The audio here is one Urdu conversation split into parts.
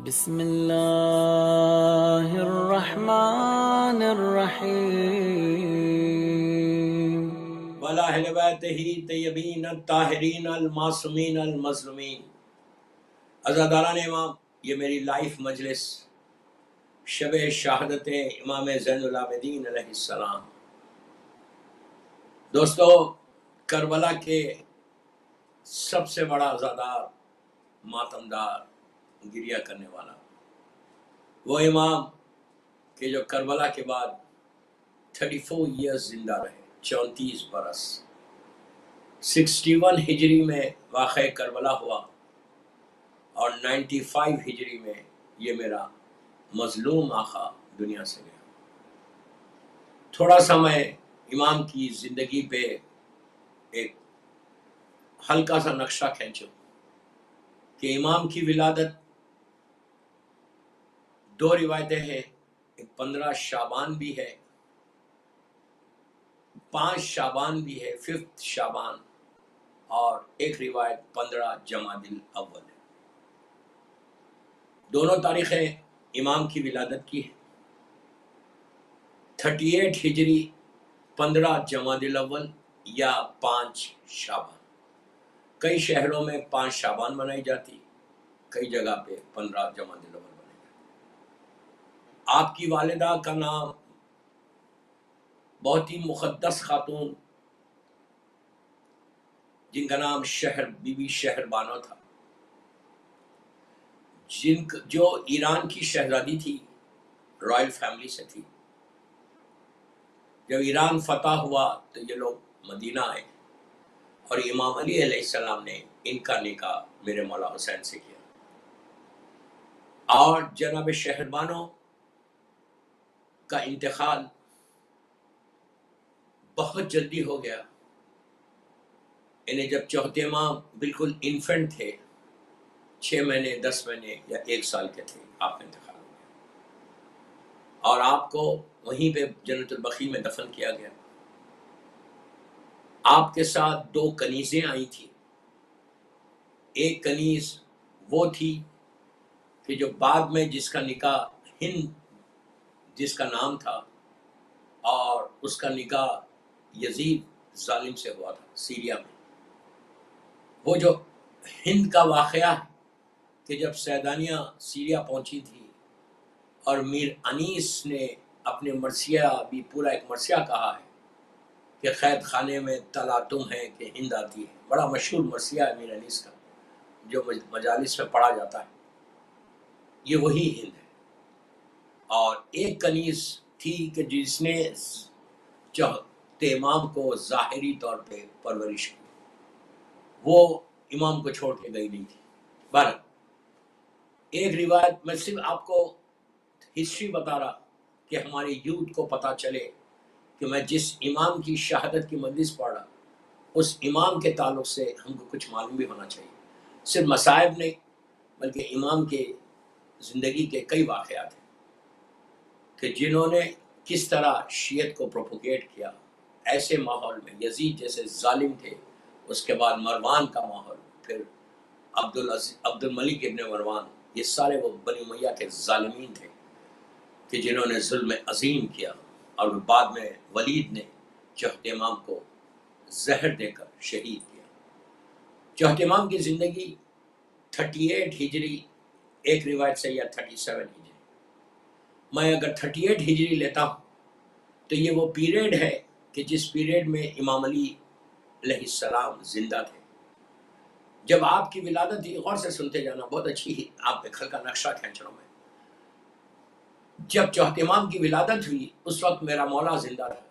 بسم اللہ الرحمن الرحیم وعلی اہل بیتہ طیبین الطاہرین المعصومین المظلومین۔ عزاداران امام، یہ میری لائف مجلس شب شہادت امام زین العابدین علیہ السلام۔ دوستو، کربلا کے سب سے بڑا عزادار، ماتمدار، گریہ کرنے والا وہ امام کہ جو کربلا کے بعد 34 ایئرز زندہ رہے، 34 برس۔ 61 ہجری میں واقع کربلا ہوا اور 95 ہجری میں یہ میرا مظلوم آقا دنیا سے گیا۔ تھوڑا سا میں امام کی زندگی پہ ایک ہلکا سا نقشہ کھینچوں کہ امام کی ولادت دو روایتیں ہیں، ایک 15 شعبان بھی ہے، 5 شعبان بھی ہے، 5 شعبان، اور ایک روایت 15 جمادی الاول ہے۔ دونوں تاریخیں امام کی ولادت کی ہیں۔ 38 ہجری 15 جمادی الاول یا 5 شعبان۔ کئی شہروں میں 5 شعبان منائی جاتی، کئی جگہ پہ 15 جمادی الاول منائی جاتی۔ آپ کی والدہ کا نام بہت ہی مقدس خاتون، جن کا نام بی بی شہر بانو تھا، جو ایران کی شہزادی تھی، رائل فیملی سے تھی۔ جب ایران فتح ہوا تو یہ لوگ مدینہ آئے اور امام علی علیہ السلام نے ان کا نکاح میرے مولا حسین سے کیا، اور جناب شہر بانو کا انتقال بہت جلدی ہو گیا۔ انہیں جب چوتھے ماہ بالکل انفنٹ تھے، 6 مہینے 10 مہینے یا 1 سال کے تھے، آپ کا انتقال ہو گیا اور آپ کو وہیں پہ جنت البقیع میں دفن کیا گیا۔ آپ کے ساتھ 2 کنیزیں آئی تھیں۔ ایک کنیز وہ تھی کہ جو بعد میں جس کا نکاح ہند جس کا نام تھا، اور اس کا نکاح یزید ظالم سے ہوا تھا سیریا میں۔ وہ جو ہند کا واقعہ ہے کہ جب سیدانیہ سیریا پہنچی تھی اور میر انیس نے اپنے مرثیہ بھی پورا ایک مرثیہ کہا ہے کہ قید خانے میں تلا تم ہے کہ ہند آتی ہے، بڑا مشہور مرثیہ ہے میر انیس کا، جو مجالس میں پڑھا جاتا ہے۔ یہ وہی ہند ہے۔ اور ایک کنیز تھی کہ جس نے چوتھے امام کو ظاہری طور پہ پرورش کی، وہ امام کو چھوڑ کے گئی نہیں تھی۔ بہرحال ایک روایت، میں صرف آپ کو ہسٹری بتا رہا کہ ہمارے یوتھ کو پتا چلے کہ میں جس امام کی شہادت کی مجلس پڑھ رہا، اس امام کے تعلق سے ہم کو کچھ معلوم بھی ہونا چاہیے۔ صرف مصائب نہیں بلکہ امام کے زندگی کے کئی واقعات ہیں کہ جنہوں نے کس طرح شیعت کو پروپوگیٹ کیا ایسے ماحول میں۔ یزید جیسے ظالم تھے، اس کے بعد مروان کا ماحول، پھر عبد الملک ابن مروان، یہ سارے وہ بنی امیہ کے ظالمین تھے کہ جنہوں نے ظلم عظیم کیا، اور بعد میں ولید نے چوتھے امام کو زہر دے کر شہید کیا۔ چوتھے امام کی زندگی 38 ہجری، ایک روایت سے یا 37 ہجری۔ میں اگر 38 ہجری لیتا ہوں تو یہ وہ پیریڈ ہے کہ جس پیریڈ میں امام علی علیہ السلام زندہ تھے۔ جب آپ کی ولادت تھی، غور سے سنتے جانا، بہت اچھی ہی آپ ایک ہلکا نقشہ کھینچ رہا ہوں میں۔ جب چوتھے امام کی ولادت ہوئی، اس وقت میرا مولا زندہ تھا۔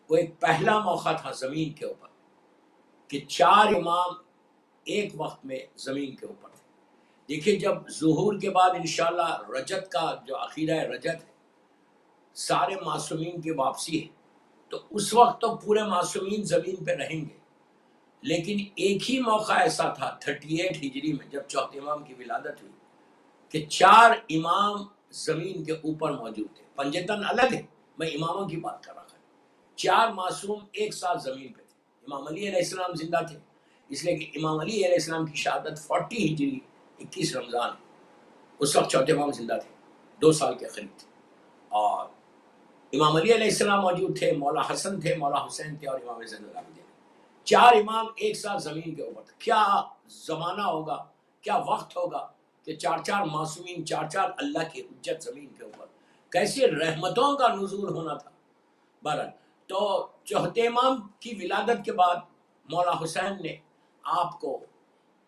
وہ ایک پہلا موقع تھا زمین کے اوپر کہ 4 امام ایک وقت میں زمین کے اوپر تھے۔ دیکھیے، جب ظہور کے بعد انشاءاللہ رجت کا جو عقیدہ رجت ہے، سارے معصومین کی واپسی ہے، تو اس وقت تو پورے معصومین زمین پہ رہیں گے، لیکن ایک ہی موقع ایسا تھا 38 ہجری میں جب چوتھے امام کی ولادت ہوئی کہ 4 امام زمین کے اوپر موجود تھے۔ پنجتن الگ ہے، میں اماموں کی بات کر رہا تھا۔ 4 معصوم ایک ساتھ زمین پہ تھے۔ امام علی علیہ السلام زندہ تھے، اس لیے کہ امام علی علیہ السلام کی شہادت 40 ہجری 21 رمضان ہے، اس وقت چوتھے امام زندہ تھے، 2 سال کے قریب تھے، اور امام علی علیہ السلام موجود تھے، مولا حسن تھے، مولا حسین تھے، اور امام زین العابدین۔ 4 امام ایک ساتھ زمین کے اوپر تھے۔ کیا زمانہ ہوگا، کیا وقت ہوگا کہ 4 معصومین، 4 اللہ کی حجت زمین کے اوپر، کیسے رحمتوں کا نزول ہونا تھا۔ بہرحال تو چوتھے امام کی ولادت کے بعد مولا حسین نے آپ کو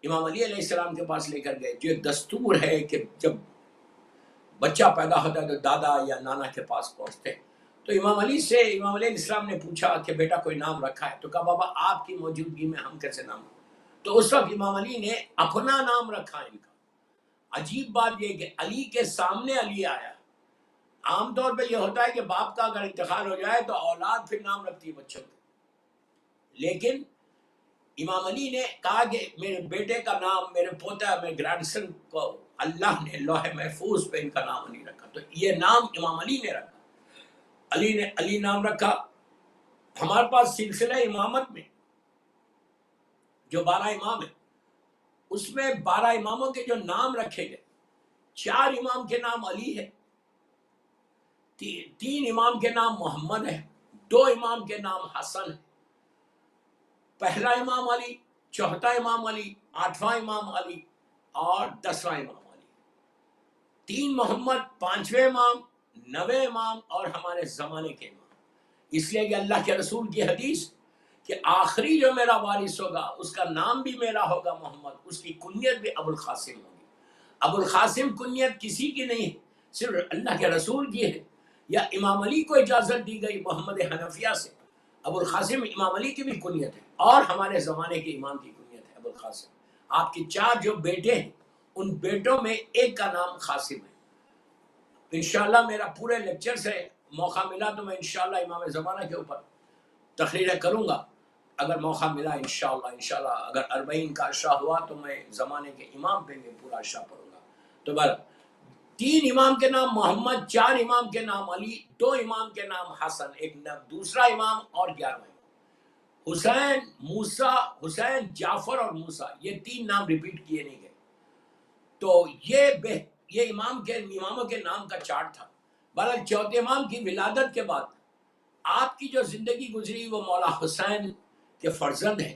امام علی علیہ السلام کے پاس لے کر گئے۔ جو ایک دستور ہے کہ جب بچہ پیدا ہوتا ہے تو دادا یا نانا کے پاس پہنچتے ہیں، تو امام علی علیہ السلام نے پوچھا کہ بیٹا کوئی نام رکھا ہے؟ تو کہا بابا آپ کی موجودگی میں ہم کیسے نام رکھیں؟ تو اس وقت امام علی نے اپنا نام رکھا ان کا۔ عجیب بات یہ کہ علی کے سامنے علی آیا۔ عام طور پہ یہ ہوتا ہے کہ باپ کا اگر انتقال ہو جائے تو اولاد پھر نام رکھتی ہے بچوں کو، لیکن امام علی نے کہا کہ میرے بیٹے کا نام، میرے پوتا، میرے گرینڈ سن کو اللہ نے لوح محفوظ پہ ان کا نام علی رکھا، تو یہ نام امام علی نے رکھا۔ علی نام رکھا۔ ہمارے پاس سلسلہ امامت میں جو 12 امام ہیں، اس میں 12 اماموں کے جو نام رکھے گئے، 4 امام کے نام علی ہے، 3 امام کے نام محمد ہے، 2 امام کے نام حسن ہے، پہلا امام علی، چوتھا امام علی، 8واں امام علی، اور 10واں امام علی، 3 محمد، 5ویں امام، 9ویں امام، اور ہمارے زمانے کے امام۔ اس لیے کہ اللہ کے رسول کی حدیث کہ آخری جو میرا وارث ہوگا اس کا نام بھی میرا ہوگا محمد، اس کی کنیت بھی ابو القاسم ہوگی۔ ابو القاسم کنیت کسی کی نہیں ہے، صرف اللہ کے رسول کی ہے، یا امام علی کو اجازت دی گئی محمد حنفیہ سے۔ ابو القاسم امام علی کی بھی کنیت ہے، اور ہمارے زمانے کے امام کی کنیت ہے ابو القاسم۔ آپ کے 4 جو بیٹے ہیں، ان بیٹوں میں ایک کا نام قاسم ہے۔ انشاءاللہ میرا پورے لیکچر سے موقع ملا تو میں انشاءاللہ امام زمانہ کے اوپر تقریریں کروں گا، اگر موقع ملا انشاءاللہ اگر 40 کا عشاء ہوا تو میں زمانے کے امام پہ میں پورا عشاء پڑھوں گا۔ تو بہر 3 امام کے نام محمد، 4 امام کے نام علی، 2 امام کے نام حسن، ایک دوسرا امام، اور 11واں امام حسین، موسیٰ، حسین، جعفر اور موسیٰ، یہ 3 نام ریپیٹ کیے نہیں گئے۔ تو یہ اماموں کے نام کا چارٹ تھا۔ بہرحال چوتھے امام کی ولادت کے بعد آپ کی جو زندگی گزری وہ مولا حسین کے فرزند ہیں،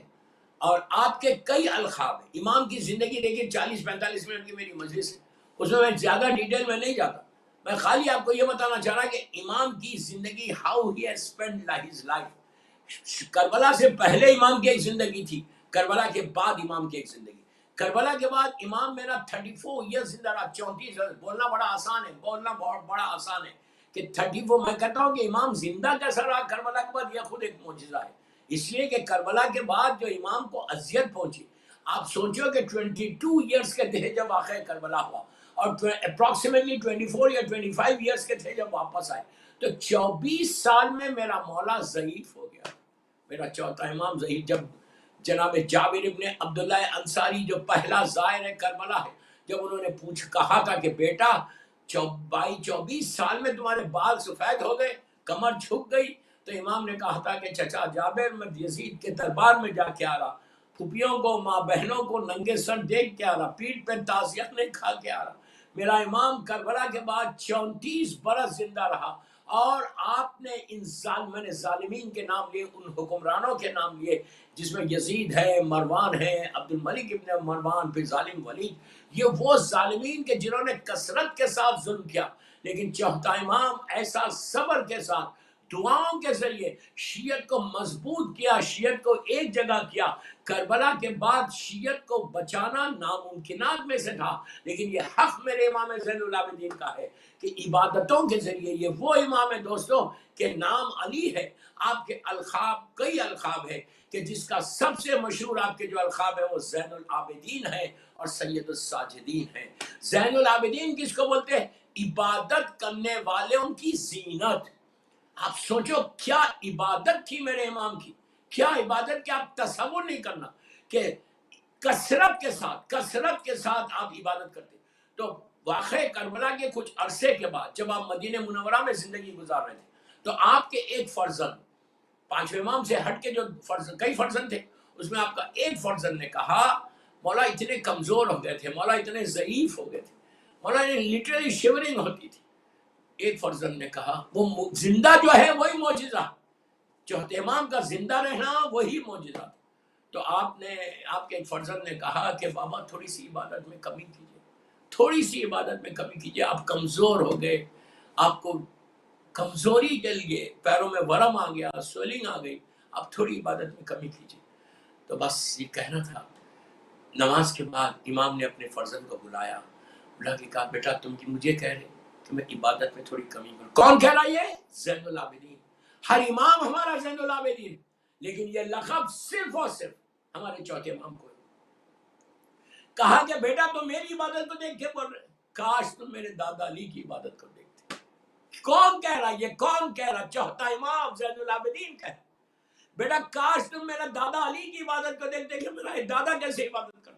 اور آپ کے کئی القاب ہیں۔ امام کی زندگی دیکھیے 40-45 منٹ کی میری مجلس ہے، اس میں زیادہ ڈیٹیل میں نہیں جاتا، میں خالی آپ کو یہ بتانا چاہ رہا کہ امام کی زندگی how he has spend his life. Karbala سے پہلے امام کی ایک زندگی تھی، کربلا کے بعد امام کی ایک زندگی۔ کربلا کے بعد امام میرا 34 ایئر زندہ رہا، 34۔ بولنا بڑا آسان ہے، بولنا بڑا آسان ہے کہ 34، میں کہتا ہوں کہ امام زندہ کیسا رہا کربلا کے بعد، یہ خود ایک معجزہ ہے۔ اس لیے کہ کربلا کے بعد جو امام کو اذیت پہنچی، آپ سوچو کہ 22 ایئرس کے تھے جب واقعہ کربلا ہوا، اور اپروکسیمیٹلی 24 یا 25 ایئرس کے تھے جب واپس آئے، تو 24 سال میں میرا مولا ضعیف ہو گیا، میرا چوتھا امام ضعیف۔ جب جناب جابر ابن عبداللہ انصاری جو پہلا زائر کربلا ہے، جب انہوں نے کہا تھا کہ بیٹا 24 سال میں تمہارے بال سفید ہو گئے، کمر جھک گئی، تو امام نے کہا تھا کہ چچا جابر، میں یزید کے دربار میں جا کے آ رہا، پھوپھیوں کو، ماں بہنوں کو ننگے سر دیکھ کے آ رہا، پیٹ پہ تعزیت نہیں کھا کے آ رہا۔ میرا امام کربلا کے بعد 34 برس زندہ رہا، اور آپ نے میں نے ظالمین کے نام لیے، ان حکمرانوں کے نام لیے جس میں یزید ہے، مروان ہے، عبد الملک ابن مروان، پھر ظالم ولید، یہ وہ ظالمین کے جنہوں نے کثرت کے ساتھ ظلم کیا، لیکن چوتھا امام ایسا صبر کے ساتھ دعاؤں کے ذریعے شیعت کو مضبوط کیا، شیعت کو ایک جگہ کیا۔ کربلا کے بعد شیعت کو بچانا ناممکنات میں سے تھا، لیکن یہ حق میرے امام زین العابدین کا ہے کہ عبادتوں کے ذریعے، یہ وہ امام ہے دوستوں کہ نام علی ہے، آپ کے القاب کئی القاب ہے، کہ جس کا سب سے مشہور آپ کے جو القاب ہے وہ زین العابدین ہے اور سید الساجدین ہے۔ زین العابدین کس کو بولتے ہیں؟ عبادت کرنے والوں کی زینت۔ آپ سوچو کیا عبادت تھی میرے امام کی، کیا عبادت، کیا آپ تصور نہیں کرنا کہ کثرت کے ساتھ آپ عبادت کرتے۔ تو واقع کربلا کے کچھ عرصے کے بعد جب آپ مدینہ منورہ میں زندگی گزار رہے تھے، تو آپ کے ایک فرزند، 5ویں امام سے ہٹ کے جو کئی فرزند تھے، اس میں آپ کا ایک فرزند نے کہا، مولا اتنے کمزور ہو گئے تھے، مولا اتنے ضعیف ہو گئے تھے، مولانا لٹرلی شیورنگ ہوتی تھی. ایک فرزند نے کہا وہ زندہ جو ہے وہی معجزہ، چوتھے امام کا زندہ رہنا وہی معجزہ. تو آپ کے ایک فرزند نے کہا کہ بابا تھوڑی سی عبادت میں کمی کیجیے، تھوڑی سی عبادت میں کمی کیجیے، آپ کمزور ہو گئے، آپ کو کمزوری کے لیے پیروں میں ورم آ گیا، سویلنگ آ گئی، آپ تھوڑی عبادت میں کمی کیجیے. تو بس یہ کہنا تھا. نماز کے بعد امام نے اپنے فرزند کو بلا کے کہا بیٹا تم مجھے کہہ رہے کہ میں عبادت میں تھوڑی کمی کروں. کون کہہ رہا یہ؟ زین العابدین. ہر امام ہمارا زین العابدین، لیکن یہ لقب صرف اور صرف ہمارے چوتھے امام کو ہے. کہا کہ بیٹا تم میری عبادت کو دیکھ کے بول رہے، کاش تم میرے دادا علی کی عبادت کو دیکھتے. کون کہہ رہا یہ؟ کون کہہ رہا؟ چوتھا امام زین العابدین کہہ. بیٹا کاش تم میرا دادا علی کی عبادت کو دیکھتے کہ میرا دادا کیسے عبادت کرتا.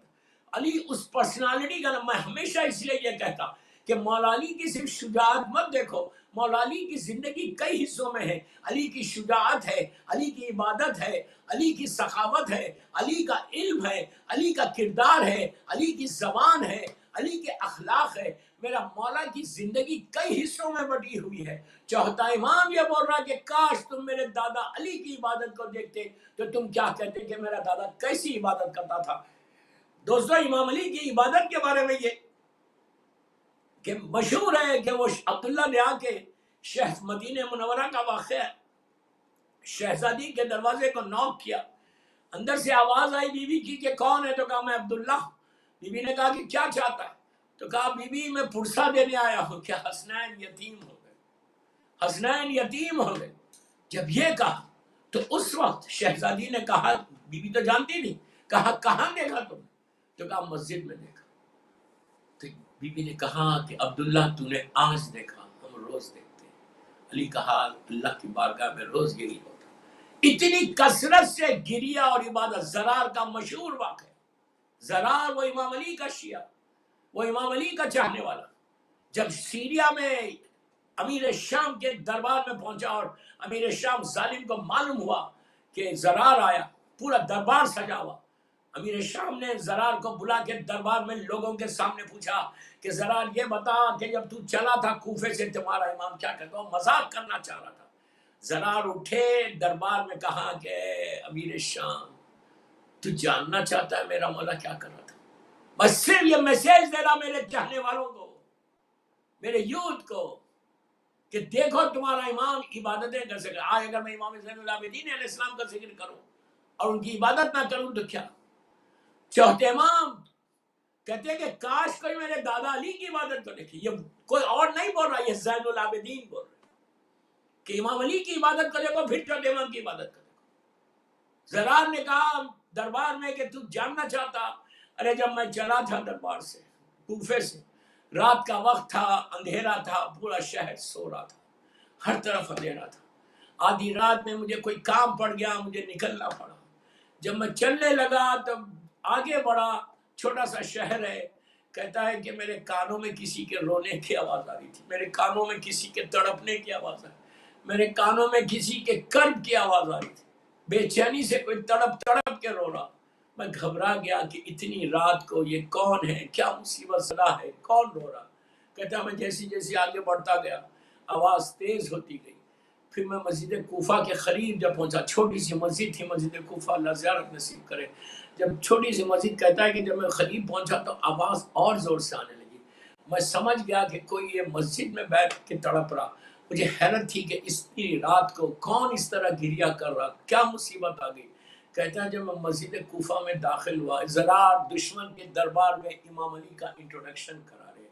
علی اس پرسنالٹی کا نام. میں ہمیشہ اس لیے یہ کہتا کہ مولا علی کی صرف شجاعت مت دیکھو، مولا علی کی زندگی کئی حصوں میں ہے. علی کی شجاعت ہے، علی کی عبادت ہے، علی کی سخاوت ہے، علی کا علم ہے، علی کا کردار ہے، علی کی زبان ہے، علی کے اخلاق ہے. میرا مولا کی زندگی کئی حصوں میں بٹی ہوئی ہے. چوتھا امام یہ بول رہا کہ کاش تم میرے دادا علی کی عبادت کو دیکھتے تو تم کیا کہتے کہ میرا دادا کیسی عبادت کرتا تھا. دوستو امام علی کی عبادت کے بارے میں یہ کہ مشہور ہے کہ وہ عبداللہ نے آ کے مدینہ منورہ کا واقعہ ہے. شہزادی کے دروازے کو نوک کیا، اندر سے آواز آئی بی بی کی کہ کون ہے؟ تو کہا میں عبداللہ. بی بی نے کہا کہ کیا چاہتا ہے؟ تو کہا بی بی میں پرسہ دینے آیا ہوں کہ حسنین یتیم ہو گئے، حسنین یتیم ہو گئے. جب یہ کہا تو اس وقت شہزادی نے کہا، بی بی تو جانتی نہیں، کہا کہاں دیکھا تم؟ تو کہا مسجد میں دیکھا. تو بی بی نے کہا کہ عبداللہ تو نے آج دیکھا، ہم روز دیکھتے ہیں. علی کہا اللہ کی بارگاہ میں روز یہی ہوتا. اتنی کثرت سے گریا اور عبادت. زرار کا مشہور واقعہ. زرار وہ امام علی کا شیعہ، وہ امام علی کا چاہنے والا، جب سیریا میں امیر شام کے دربار میں پہنچا اور امیر شام ظالم کو معلوم ہوا کہ زرار آیا، پورا دربار سجا ہوا. امیر شام نے زرار کو بلا کے دربار میں لوگوں کے سامنے پوچھا کہ زرار یہ بتا کہ جب تو چلا تھا کوفے سے تمہارا امام کیا کرتا؟ وہ مذاق کرنا چاہ رہا تھا. زرار اٹھے، دربار میں کہا کہ امیر شام تو جاننا چاہتا ہے میرا مولا کیا کر رہا تھا؟ بس صرف یہ میسیج دے رہا میرے چاہنے والوں کو، میرے یوتھ کو، کہ دیکھو تمہارا امام عبادتیں کر سکے. آج اگر میں امام زین العابدین علیہ السلام کا ذکر کروں اور ان کی عبادت نہ کروں تو کیا؟ چوتھے امام کہتے ہیں کہ کاش کوئی میرے دادا علی کی عبادت کو دیکھے. یہ کوئی اور نہیں بول رہا، یہ زین العابدین بول رہا کہ امام علی کی عبادت کو دیکھو پھر چوتھے امام کی عبادت کو دیکھو. زرار نے کہا دربار میں کہ تو جاننا چاہتا، ارے جب میں چلا تھا دربار سے کوفے سے، رات کا وقت تھا، اندھیرا تھا، پورا شہر سو رہا تھا، ہر طرف اندھیرا تھا. آدھی رات میں مجھے کوئی کام پڑ گیا، مجھے نکلنا پڑا. جب میں چلنے لگا تب آگے بڑھا، چھوٹا سا شہر ہے. کہتا ہے کہ میرے کانوں میں کسی کے رونے کی آواز آ رہی تھی، میرے کانوں میں کسی کے تڑپنے کی آواز آ رہی تھی، میرے کانوں میں کسی کے کرب کی آواز آ رہی تھی، بے چینی سے کوئی تڑپ تڑپ کے رو رہا. میں گھبرا گیا کہ اتنی رات کو یہ کون ہے، کیا مصیبت زدہ ہے، کون رو رہا. کہتا میں جیسی جیسی آگے بڑھتا گیا آواز تیز ہوتی گئی. پھر میں مسجد کوفہ کے قریب جب پہنچا، چھوٹی سی مسجد تھی مسجد کوفہ، اللہ زیارت نصیب کرے. جب چھوٹی سی مسجد، کہتا ہے کہ جب میں قریب پہنچا تو آواز اور زور سے آنے لگی. میں سمجھ گیا کہ کوئی یہ مسجد میں بیٹھ کے تڑپ رہا. مجھے حیرت تھی کہ اس رات کو کون اس طرح گریا کر رہا، کیا مصیبت آ گئی. کہتا ہے جب میں مسجد کوفہ میں داخل ہوا، زرار دشمن کے دربار میں امام علی کا انٹروڈکشن کرا رہے،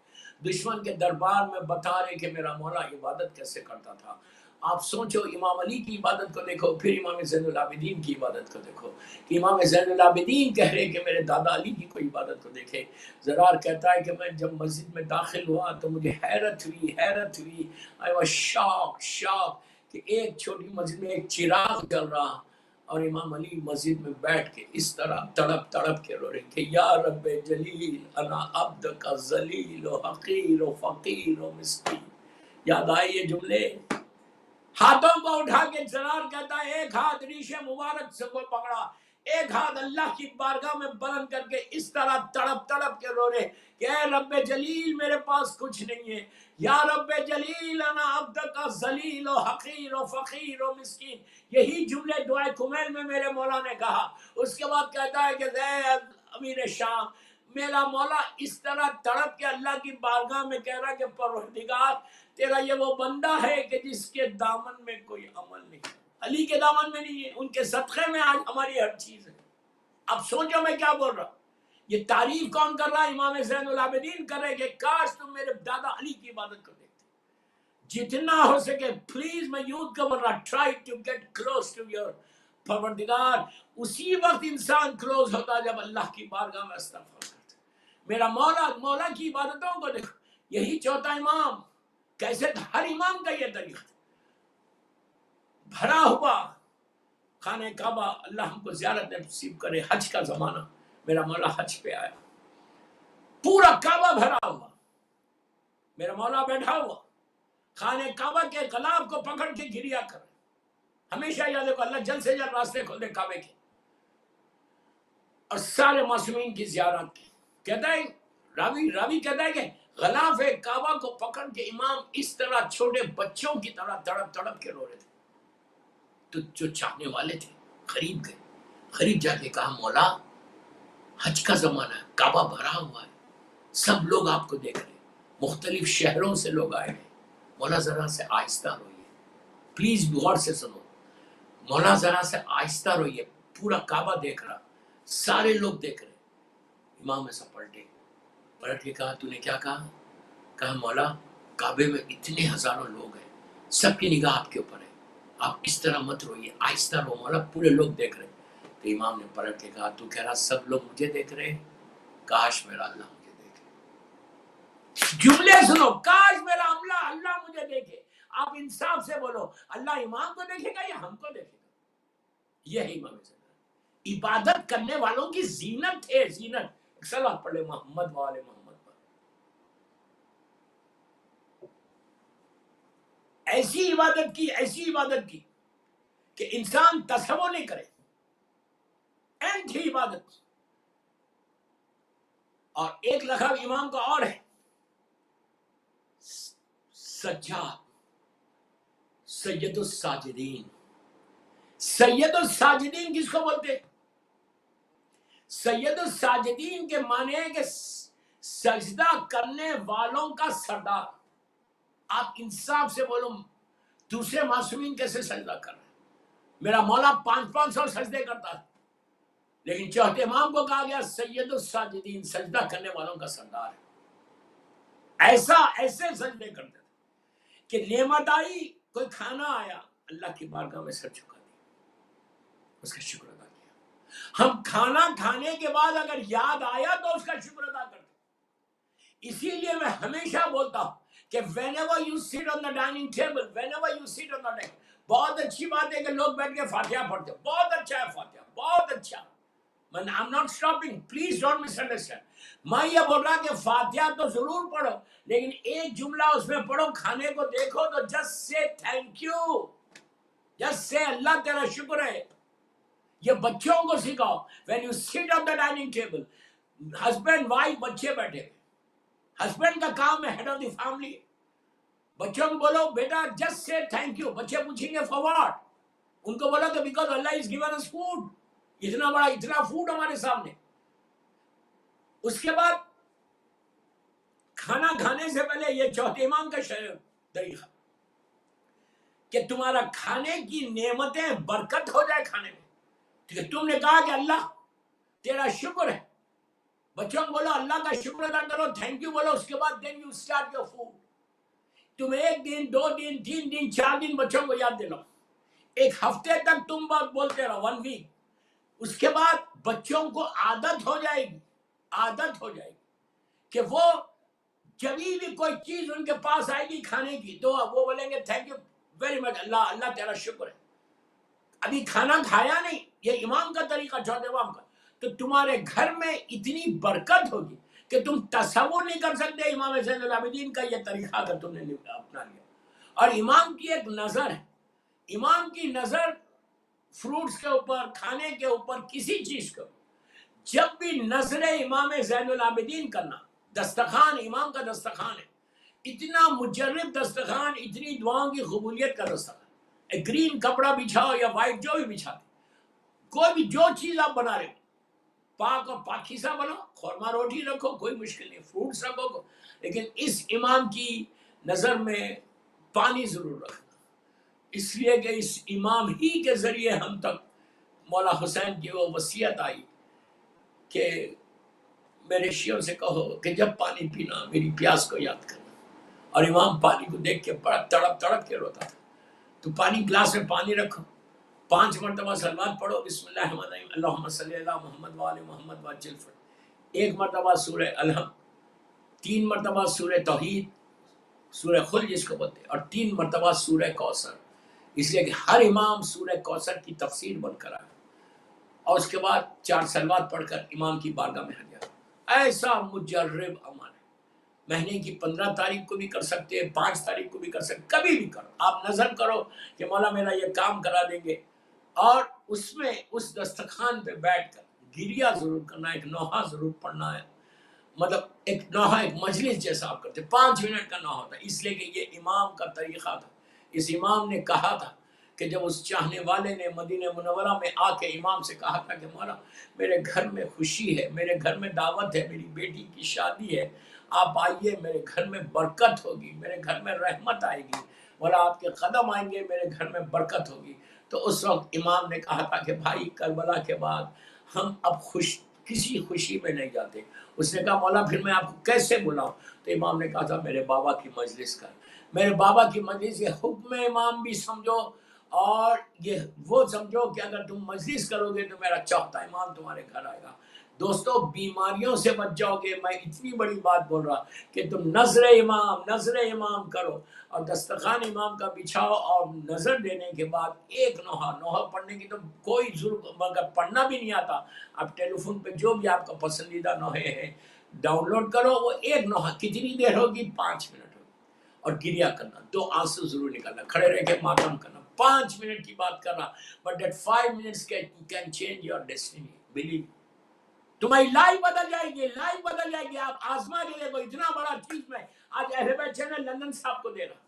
دشمن کے دربار میں بتا رہے کہ میرا مولا عبادت کیسے کرتا تھا. آپ سوچو، امام علی کی عبادت کو دیکھو، پھر امام زین العابدین کی عبادت کو دیکھو. کہ امام زین العابدین کہہ رہے کہ میرے دادا علی کی کوئی عبادت کو دیکھے. زرار کہتا ہے کہ میں جب مسجد میں داخل ہوا تو مجھے حیرت ہوئی. I was shocked کہ ایک چھوٹی مسجد میں ایک چراغ جل رہا اور امام علی مسجد میں بیٹھ کے اس طرح تڑپ تڑپ کے رو رہے کہ یا رب جلیل انا عبدک ذلیل و حقیر و فقیر و مسکین. یاد آئے یہ جملے؟ ہاتھوں کو اٹھا کے زرار کہتا ہے ایک ہاتھ ریش مبارک سے کو پکڑا ایک ہاتھ اللہ کی بارگاہ میں بلند کر کے اس طرح تڑپ تڑپ کے رو رہے کہ اے رب جلیل میرے پاس کچھ نہیں ہے، یا رب جلیل انا عبدک ذلیل و حقیر و فقیر و مسکین. یہی جملے دعائے کمیل میں میرے مولا نے کہا. اس کے بعد کہتا ہے کہ اے امیر شام، میرا مولا اس طرح تڑپ کے اللہ کی بارگاہ میں کہہ رہا کہ پروردگار تیرا یہ وہ بندہ ہے کہ جس کے دامن میں کوئی عمل نہیں، علی کے دامن میں نہیں ہے، ان کے صدقے میں آج ہماری ہر چیز ہے. اب سوچو میں کیا بول رہا ہوں. یہ تعریف کون کر رہا ہے؟ امام زین العابدین کر رہے کہ کاش تم میرے دادا علی کی عبادت کو دیکھتے. جتنا ہو سکے پلیز، میں یوتھ کا بول رہا، try to get close to your پروردگار. اسی وقت انسان کلوز ہوتا جب اللہ کی بارگاہ میں استغفار کرتا. میرا مولا کی عبادتوں کو دیکھو. یہی چوتھا امام کیسے، ہر امام کا یہ طریقہ بھرا ہوا خانہ کعبہ. اللہ ہم کو زیارت نصیب کرے. حج کا زمانہ، میرا مولا حج پہ آیا، پورا کعبہ بھرا ہوا، میرا مولا بیٹھا ہوا خانہ کعبہ کے غلاف کو پکڑ کے گریا کر. ہمیشہ یاد رکھو اللہ جلد سے جلد راستے کھول دے کعبے کے اور سارے معصومین کی زیارت کی. کہتا ہے راوی کہتا ہے کہ غلاف کعبہ کو پکڑ کے امام اس طرح چھوٹے بچوں کی طرح تڑپ تڑپ کے رو رہے تھے. تو جو چاہنے والے تھے قریب جا کے کہا مولا حج کا زمانہ ہے، کعبہ بھرا ہوا ہے، سب لوگ آپ کو دیکھ رہے ہیں، مختلف شہروں سے لوگ آئے ہیں، مولا ذرا سے آہستہ روئیے، پلیز غور سے سنو، مولا ذرا سے آہستہ روئیے، پورا کعبہ دیکھ رہا، سارے لوگ دیکھ رہے. امام ایسا پلٹ کے کہا تو نے کیا کہا؟ کہا مولا کعبے میں اتنے ہزاروں لوگ ہیں، سب کی نگاہ آپ کے اوپر ہے، آپ اس طرح مت روئیے، آہستہ رو مولا، پورے لوگ دیکھ رہے. تو امام نے پلٹ کے کہا تو کہہ رہا سب لوگ مجھے دیکھ رہے ہیں، کاش میرا اللہ مجھے دیکھے. جملے سنو، کاش میرا اللہ مجھے دیکھے. آپ انصاف سے بولو، اللہ امام کو دیکھے گا یا ہم کو دیکھے گا؟ یہ امام عبادت کرنے والوں کی زینت ہے، زینت. صلوات پڑھ لے محمد والے محمد پر. ایسی عبادت کی کہ انسان تصور نہیں کرے. این تھی عبادت. اور ایک لقب امام کا اور ہے، سجاد، سید الساجدین. سید الساجدین کس کو بولتے؟ سید الساجدین کے معنی ہے کہ سجدہ کرنے والوں کا سردار. آپ انصاف سے بولو، دوسرے معصومین کیسے سجدہ کر رہے ہیں؟ میرا مولا 500 سجدے کرتا ہے، لیکن چوتھے امام کو کہا گیا سید الساجدین، سجدہ کرنے والوں کا سردار ہے. ایسے سجدے کرتے تھے کہ نعمت آئی، کوئی کھانا آیا، اللہ کی بارگاہ میں سر جھکا دیا، اس کا شکر ادا کیا. ہم کھانا کھانے کے بعد اگر یاد آیا تو اس کا شکر ادا کرتے. اسی لیے میں ہمیشہ بولتا ہوں کہ whenever you sit on the dining table, whenever you sit on the dining، بہت اچھی بات ہے کہ لوگ بیٹھ کے فاتحہ پڑھتے ہیں، بہت اچھا ہے فاتحہ، بہت اچھا. I'm not stopping, please don't misunderstand. میں یہ بول رہا کہ فاتحہ تو ضرور پڑھو، لیکن ایک جملہ اس میں پڑھو، کھانے کو دیکھو تو just say thank you، just say اللہ تیرا شکر ہے. یہ بچوں کو سکھاؤ. when you sit on the dining table، husband wife بچے بیٹھے ہوئے، ہسبینڈ کا کام ہے ہیڈ آف دی فیملی، بچوں کو بولو بیٹا جسٹ سے تھینک یو. بچے پوچھیں گے فار واٹ؟ ان کو بولو کہ because Allah is given us food, اتنا فوڈ ہمارے سامنے. اس کے بعد کھانا کھانے سے پہلے یہ چوتھے امام کا طریقہ کہ تمہارا کھانے کی نعمتیں برکت ہو جائے کھانے میں. ٹھیک ہے، تم نے کہا کہ اللہ تیرا شکر ہے، بچوں کو بولو اللہ کا شکر ادا کرو، تھینک یو بولو. اس کے بعد then you start your food. تم 1 دن 2 دن 3 دن 4 دن بچوں کو یاد دلاؤ، 1 ہفتے تک تم بات بولتے رہو، 1 ویک. اس کے بعد بچوں کو عادت ہو جائے گی کہ وہ جب بھی کوئی چیز ان کے پاس آئے گی کھانے کی تو وہ بولیں گے تھینک یو ویری مچ، اللہ تیرا شکر ہے. ابھی کھانا کھایا نہیں، یہ امام کا طریقہ، چوتھے امام کا. تو تمہارے گھر میں اتنی برکت ہوگی کہ تم تصور نہیں کر سکتے. امام زین العابدین کا یہ طریقہ اگر تم نے اپنا لیا. اور امام کی ایک نظر ہے، امام کی نظر فروٹس کے اوپر، کھانے کے اوپر، کسی چیز کے اوپر جب بھی نظر امام زین العابدین کرنا، دسترخوان امام کا دسترخوان ہے، اتنا مجرب دسترخوان، اتنی دعاؤں کی قبولیت کا دسترخوان، ایک گرین کپڑا بچھاؤ یا وائٹ جو بھی بچھاتے، کوئی بھی جو چیز آپ بنا رہے ہو پاک اور پاکیزہ بناؤ، خورما روٹی رکھو، کوئی مشکل نہیں، فروٹس رکھو، لیکن اس امام کی نظر میں پانی ضرور رکھنا، اس لیے کہ اس امام ہی کے ذریعے ہم تک مولا حسین کی وہ وصیت آئی کہ میرے شیعوں سے کہو کہ جب پانی پینا میری پیاس کو یاد کرنا، اور امام پانی کو دیکھ کے بڑا تڑپ تڑپ کے روتا تھا۔ تو پانی، گلاس میں پانی رکھو، 5 مرتبہ صلوات پڑھو، بسم اللہ الرحمن الرحیم، اللہم صلی اللہ محمد وآل محمد وعجل فرج، 1 مرتبہ سورہ الحمد، 3 مرتبہ سورہ توحید، سورہ خل جس کو بولتے ہیں، اور 3 مرتبہ سورہ کوثر، اس لیے کہ ہر امام سورہ کوثر کی تفسیر بن کر آئے، اور اس کے بعد 4 صلوات پڑھ کر امام کی بارگاہ میں حاضر۔ ایسا مجرب عمل ہے، مہینے کی 15 تاریخ کو بھی کر سکتے ہیں، 5 تاریخ کو بھی کر سکتے، کبھی بھی کرو، آپ نظر کرو کہ مولا میرا یہ کام کرا دیں گے، اور اس میں اس دسترخوان پہ بیٹھ کر گریہ ضرور کرنا، ایک نوحہ ضرور پڑھنا ہے، مطلب ایک نوحہ، ایک مجلس جیسا آپ کرتے، 5 منٹ کا نوحہ ہوتا ہے، اس لیے کہ یہ امام کا طریقہ تھا۔ اس امام نے کہا تھا کہ جب اس چاہنے والے نے مدینہ منورہ میں آ کے امام سے کہا تھا کہ مولا میرے گھر میں خوشی ہے، میرے گھر میں دعوت ہے، میری بیٹی کی شادی ہے، آپ آئیے، میرے گھر میں برکت ہوگی، میرے گھر میں رحمت آئے گی، مولا آپ کے قدم آئیں گے، میرے گھر میں برکت ہوگی۔ تو اس وقت امام نے کہا تھا کہ بھائی کربلا کے بعد ہم اب کسی خوشی میں نہیں جاتے۔ اس نے کہا مولا پھر میں آپ کو کیسے بلاؤں؟ تو امام نے کہا تھا میرے بابا کی مجلس کر، میرے بابا کی مجلس، یہ حکم امام بھی سمجھو، اور یہ وہ سمجھو کہ اگر تم مجلس کرو گے تو میرا چوتھا امام تمہارے گھر آئے گا۔ دوستو بیماریوں سے بچ جاؤ گے، میں اتنی بڑی بات بول رہا کہ تم نظر امام کرو، اور دسترخوان امام کا بچھاؤ، اور نظر دینے کے بعد ایک نوحہ پڑھنے کی تو کوئی ضرورت، مگر پڑھنا بھی نہیں آتا، آپ ٹیلی فون پہ جو بھی آپ کا پسندیدہ نوحے ہیں ڈاؤن لوڈ کرو، وہ ایک نوحہ کتنی دیر ہوگی؟ 5 منٹ ہوگی، اور گریہ کرنا، 2 آنسو ضرور نکالنا، کھڑے رہ کے ماتم کرنا، 5 منٹ کی بات کر رہا، but that 5 minutes can change your destiny, believe. تمہاری لائف بدل جائے گی، لائف بدل جائے گی، آپ آزما کے دیکھو، اتنا بڑا چیز میں آج اہل بیت چینل لندن صاحب کو دے رہا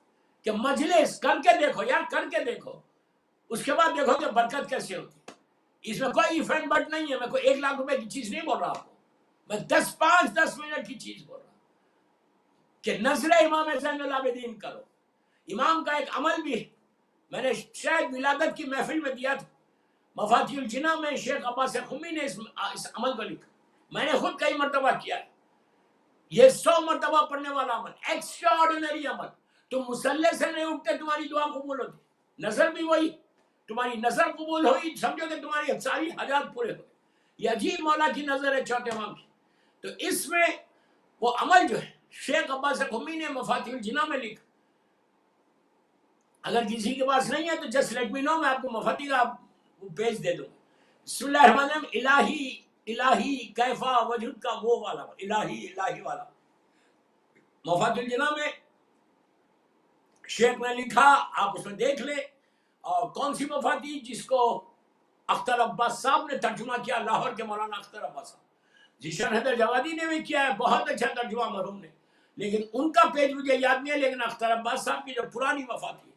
کہ مجلس کر کے دیکھو یار، کر کے دیکھو، اس کے بعد دیکھو کہ برکت کیسے ہوتی ہے۔ اس میں کوئی ایفنٹ بٹ نہیں ہے، میں کوئی 1 لاکھ روپے کی چیز نہیں بول رہا آپ کو، میں 10 منٹ کی چیز بول رہا ہوں کہ نظر امام زین العابدین کرو۔ امام کا ایک عمل بھی ہے، میں نے شاید ولادت کی محفل میں دیا تھا، مفاتیح الجناح میں شیخ عباس خمی نے اس عمل کو لکھا، میں نے خود کئی مرتبہ کیا ہے، یہ 100 مرتبہ پڑھنے والا عمل، ایکسٹرا آرڈینری عمل، تم مصلی سے نہیں اٹھتے تمہاری دعا قبول ہوتی، نظر بھی وہی، تمہاری نظر قبول ہوئی سمجھو کہ تمہاری ساری حاجات پورے ہوئے، یہ عجیب مولا کی نظر ہے چوتھے امام کی۔ تو اس میں وہ عمل جو ہے شیخ عباس خمی نے مفاتیح الجناح میں لکھا، اگر کسی کے پاس نہیں ہے تو جسٹ لیٹ می نو، میں آپ کو مفاتیح کا پیج دے دوں۔ بسم اللہ الرحمن الرحیم، الہی کیفا وجود کا وہ والا، الہی والا مفاتیح الجناح میں شیخ نے لکھا، آپ اس میں دیکھ لیں۔ اور کون سی مفاتیح؟ جس کو اختر عباس صاحب نے ترجمہ کیا، لاہور کے مولانا اختر عباس صاحب، ذیشان حیدر جوادی نے بھی کیا ہے، بہت اچھا ترجمہ مرحوم نے، لیکن ان کا پیج مجھے یاد نہیں ہے، لیکن اختر عباس صاحب کی جو پرانی مفاتیح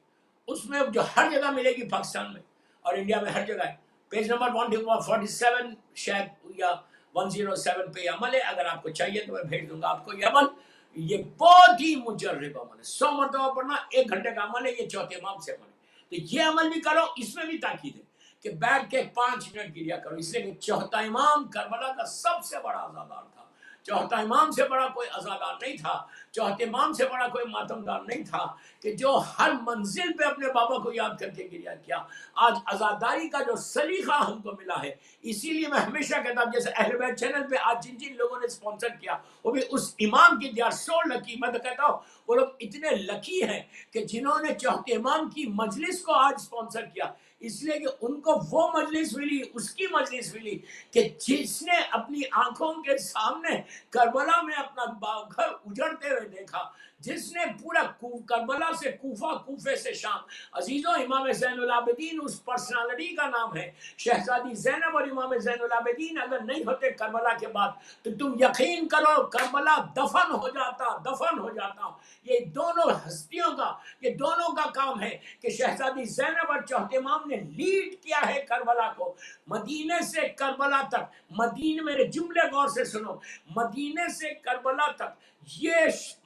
اس میں جو ہر جگہ ملے گی، پاکستان میں اور انڈیا میں ہر جگہ ہے، پیج نمبر 147 شاید یا 107 پہ یہ عمل ہے، اگر آپ کو چاہیے تو میں بھیج دوں گا آپ کو یہ عمل۔ یہ بہت ہی مجرب عمل ہے، 100 مرتبہ پڑھنا، 1 گھنٹے کا عمل ہے، یہ چوتھے امام سے عمل ہے، تو یہ عمل بھی کرو۔ اس میں بھی تاکید ہے کہ بیٹھ کے 5 منٹ گریہ کرو، اس لیے کہ چوتھا امام کربلا کا سب سے بڑا عزادار تھا، چوتھا امام سے بڑا کوئی عزادار نہیں تھا، چوتھے امام سے بڑا کوئی ماتمدار نہیں تھا، کہ جو ہر منزل پہ اپنے بابا کو یاد کر کے گریہ کیا۔ آج عزاداری کا جو سلیقہ ہم کو ملا ہے، اسی لیے میں ہمیشہ کہتا ہوں، جیسے اہل بیت چینل پہ آج جن جن لوگوں نے اسپانسر کیا، وہ بھی اس امام کی، دے آر سو لکی، میں تو کہتا ہوں وہ لوگ اتنے لکی ہیں کہ جنہوں نے چوتھے امام کی مجلس کو آج اسپانسر کیا، اس لیے کہ ان کو وہ مجلس ملی، اس کی مجلس ملی کہ جس نے اپنی آنکھوں کے سامنے کربلا میں اپنا گھر اجڑتے ہوئے دیکھا، جس نے پورا کربلا سے کوفہ، کوفے سے شام. عزیزوں، امام زین العابدین اس پرسنالٹی کا نام ہے. شہزادی زینب اور امام زین العابدین اگر نہیں ہوتے کربلا کے بعد تو تم یقین کرو کربلا دفن ہو جاتا، دفن ہو جاتا. یہ دونوں ہستیوں کا، یہ دونوں کا کام ہے کہ شہزادی زینب اور چوتھے امام نے لیڈ کیا ہے کربلا کو. مدینے سے کربلا تک، مدینے، میرے جملے غور سے سنو، مدینے سے کربلا تک یہ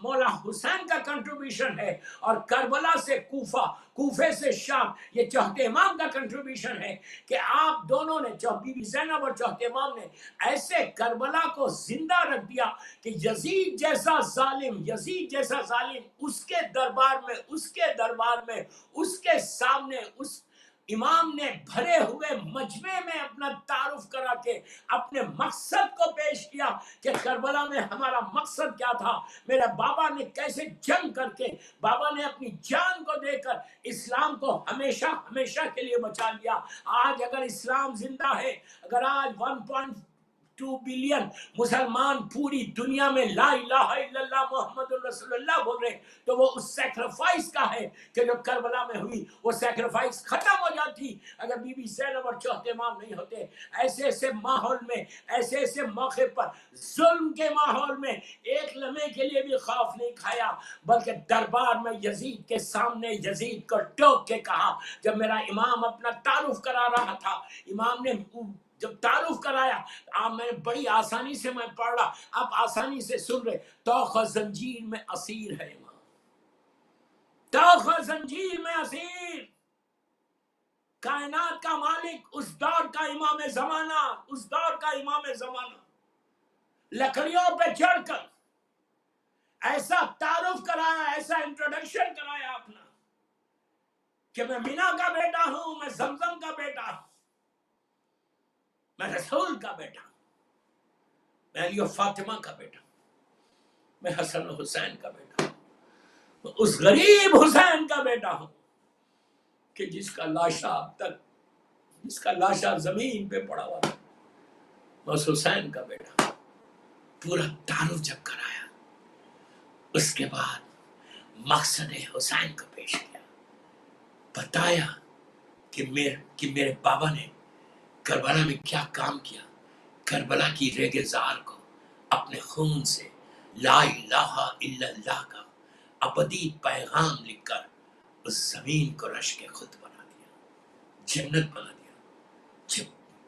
مولا حسین کا کنٹریبیوشن ہے، اور کربلا سے کوفہ، کوفے سے شام یہ چوتھے امام کا کنٹریبیوشن ہے کہ آپ دونوں نے، بی بی زینب اور چوتھے امام نے ایسے کربلا کو زندہ رکھ دیا کہ یزید جیسا ظالم، یزید جیسا ظالم اس کے دربار میں، اس کے دربار میں، اس کے سامنے اس امام نے بھرے ہوئے مجمع میں اپنا تعارف کرا کے اپنے مقصد کو پیش کیا کہ کربلا میں ہمارا مقصد کیا تھا. میرے بابا نے کیسے جنگ کر کے، بابا نے اپنی جان کو دے کر اسلام کو ہمیشہ ہمیشہ کے لیے بچا لیا. آج اگر اسلام زندہ ہے، اگر آج 1.2 بلین مسلمان پوری دنیا میں لا الہ الا اللہ محمد رسول اللہ بول رہے ہیں، تو وہ اس سیکریفائس کا ہے کہ جو کربلا میں ہوئی. وہ سیکریفائس ختم ہو جاتی اگر بی بی زینب اور چوتھے امام نہیں ہوتے. ایسے ایسے ماحول میں، ایسے ایسے موقع پر، ظلم کے ماحول میں ایک لمحے کے لیے بھی خوف نہیں کھایا، بلکہ دربار میں یزید کے سامنے یزید کو ٹوک کے کہا. جب میرا امام اپنا تعارف کرا رہا تھا، امام نے جب تعارف کرایا، میں بڑی آسانی سے میں پڑھ رہا، آپ آسانی سے سن رہے، توخ زنجیر میں اسیر ہے امام، توخ زنجیر میں اسیر. کائنات کا مالک، اس دور کا امام زمانہ، اس دور کا امام زمانہ لکڑیوں پہ چڑھ کر ایسا تعارف کرایا، ایسا انٹروڈکشن کرایا اپنا کہ میں مینا کا بیٹا ہوں، میں زمزم کا بیٹا ہوں، میں رسول کا بیٹا ہوں، میں علی و فاطمہ کا بیٹا ہوں، میں حسن و حسین کا بیٹا ہوں، میں اس غریب حسین کا بیٹا ہوں کہ جس کا لاشا اب تک، جس کا لاشا زمین پہ پڑا ہوا تھا، میں اس حسین کا بیٹا ہوں. پورا تعارف جب کرایا، اس کے بعد مقصد حسین کو پیش کیا، بتایا کہ میرے بابا نے کربلا میں کیا کام کیا. کربلا کی ریگ زار کو اپنے خون سے لا الہ الا اللہ کا ابدی پیغام لکھ کر اس زمین کو رش کے خود بنا دیا، جنت بنا دیا. جب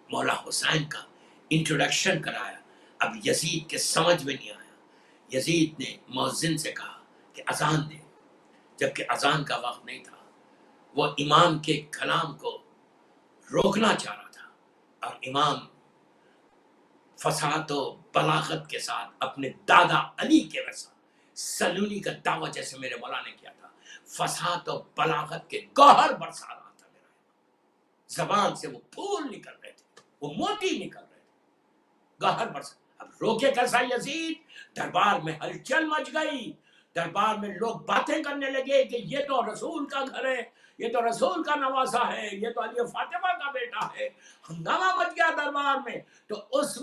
مولا حسین کا انٹروڈکشن کرایا، اب یزید کے سمجھ میں نہیں آیا. یزید نے مؤذن سے کہا کہ اذان دے، جبکہ اذان کا وقت نہیں تھا. وہ امام کے کلام کو روکنا چاہ رہا تھا، اور امام فصاحت و بلاغت کے ساتھ اپنے دادا علی کے ویسا سلونی کا دعویٰ جیسے میرے مولا نے کیا تھا، فصاحت و بلاغت کے گوہر برسا رہا تھا. میرا زبان سے وہ پھول نکل رہے تھے، وہ موتی نکل رہے تھے، گوہر برسا. اب روکے کیسا یزید؟ دربار میں ہلچل مچ گئی، دربار میں لوگ باتیں کرنے لگے کہ یہ تو رسول کا گھر ہے، یہ تو رسول کا نواسا ہے، یہ تو علی فاطمہ کا بیٹا ہے. ہنگامہ مچ گیا دربار میں. تو اس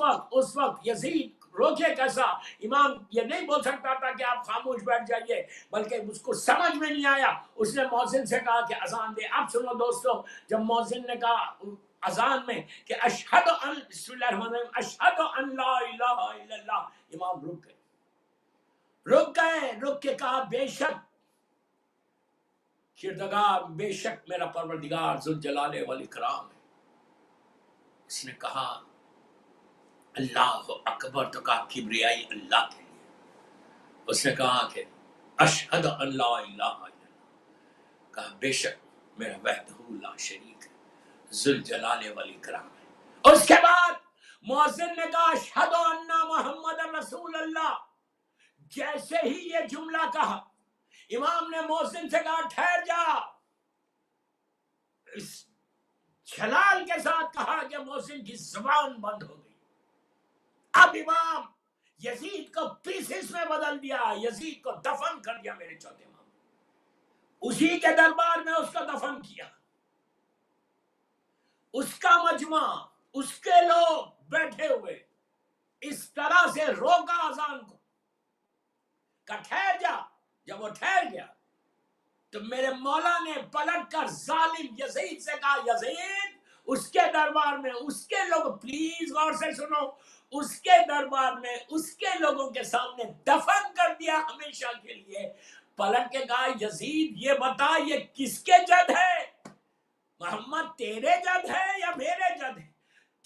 وقت یزید روکے کیسا؟ امام یہ نہیں بول سکتا تھا کہ آپ خاموش بیٹھ جائیے، بلکہ اس کو سمجھ میں نہیں آیا. اس نے مؤذن سے کہا کہ اذان دے. اب سنو دوستو، جب مؤذن نے کہا اذان میں کہ اشہد ان، بسم اللہ الرحمن الرحیم، اشہد ان لا الہ الا اللہ، امام رک گئے، رک کے کہا بے شک کردگار، بے شک میرا پروردگار ذوالجلال والاکرام ہے. اس نے کہا اللہ اکبر، تو کہا کبریائی اللہ کے لیے. اس نے کہا کہ اشہد ان لا الہ الا اللہ، کہا بے شک میرا وحدہ لا شریک ہے، ذوالجلال والاکرام ہے. اس کے بعد مؤذن نے کہا اشہد ان محمد رسول اللہ. جیسے ہی یہ جملہ کہا، امام نے مؤذن سے کہا ٹھہر جا. اس جلال کے ساتھ کہا کہ مؤذن کی زبان بند ہو گئی. اب امام یزید کو پیسز میں بدل دیا، یزید کو دفن کر دیا. میرے چوتھے امام اسی کے دربار میں اس کو دفن کیا. اس کا مجمع، اس کے لوگ بیٹھے ہوئے اس طرح سے روکا اذان کو کہ ٹھہر جا. جب وہ ٹھہر گیا تو میرے مولا نے پلٹ کر ظالم یزید سے کہا یزید اس کے دربار میں اس کے لوگ، پلیز غور سے سنو، اس کے دربار میں اس کے لوگوں کے سامنے دفن کر دیا ہمیشہ کے لیے۔ پلٹ کے کہا یزید یہ بتا یہ کس کے جد ہے؟ محمد تیرے جد ہے یا میرے جد ہے؟